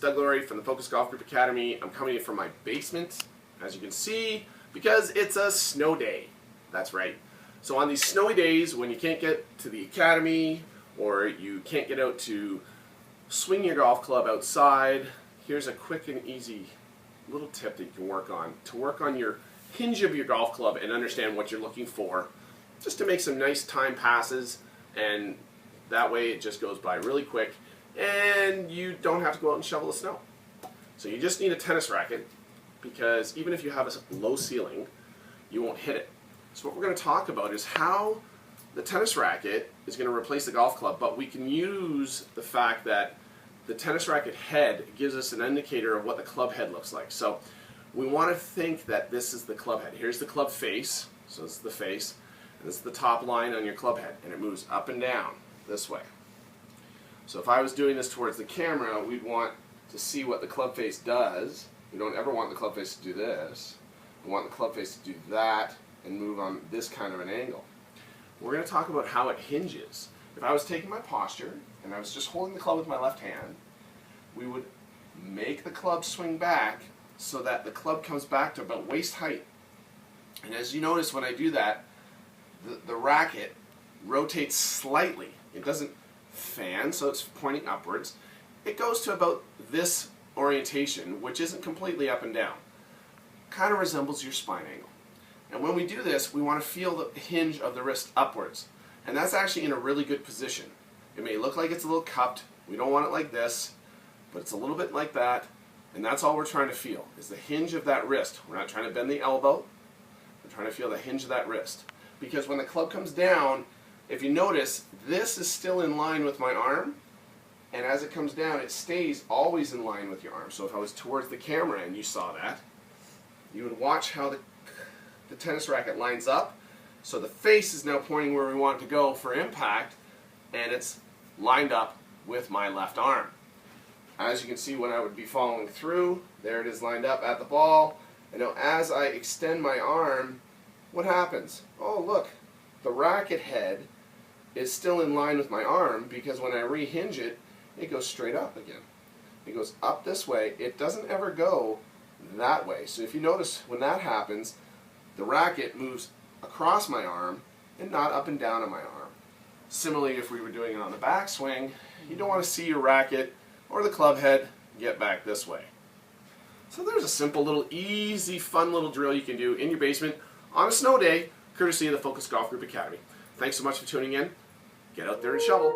Doug Lawrie from the Focus Golf Group Academy. I'm coming in from my basement, as you can see, because it's a snow day. That's right. So on these snowy days when you can't get to the academy or you can't get out to swing your golf club outside, here's a quick and easy little tip that you can work on to work on your hinge of your golf club and understand what you're looking for, just to make some nice time passes, and that way it just goes by really quick and you don't have to go out and shovel the snow. So you just need a tennis racket, because even if you have a low ceiling, you won't hit it. So what we're going to talk about is how the tennis racket is going to replace the golf club, but we can use the fact that the tennis racket head gives us an indicator of what the club head looks like. So we want to think that this is the club head. Here's the club face, so this is the face, and this is the top line on your club head, and it moves up and down this way. So if I was doing this towards the camera, we'd want to see what the club face does. We don't ever want the club face to do this. We want the club face to do that and move on this kind of an angle. We're going to talk about how it hinges. If I was taking my posture and I was just holding the club with my left hand, we would make the club swing back so that the club comes back to about waist height. And as you notice when I do that, the racket rotates slightly. It doesn't fan, so it's pointing upwards. It goes to about this orientation, which isn't completely up and down. Kind of resembles your spine angle. And when we do this, we want to feel the hinge of the wrist upwards. And that's actually in a really good position. It may look like it's a little cupped. We don't want it like this, but it's a little bit like that. And that's all we're trying to feel, is the hinge of that wrist. We're not trying to bend the elbow. We're trying to feel the hinge of that wrist. Because when the club comes down, if you notice, this is still in line with my arm, and as it comes down, it stays always in line with your arm. So if I was towards the camera and you saw that, you would watch how the tennis racket lines up. So the face is now pointing where we want it to go for impact, and it's lined up with my left arm. As you can see, when I would be following through, there it is lined up at the ball. And now as I extend my arm, what happens? Oh, look, the racket head is still in line with my arm, because when I rehinge it, it goes straight up again. It goes up this way. It doesn't ever go that way. So if you notice, when that happens, the racket moves across my arm and not up and down on my arm. Similarly, if we were doing it on the backswing, you don't want to see your racket or the club head get back this way. So there's a simple little easy fun little drill you can do in your basement on a snow day, courtesy of the Focus Golf Group Academy. Thanks so much for tuning in. Get out there and shovel.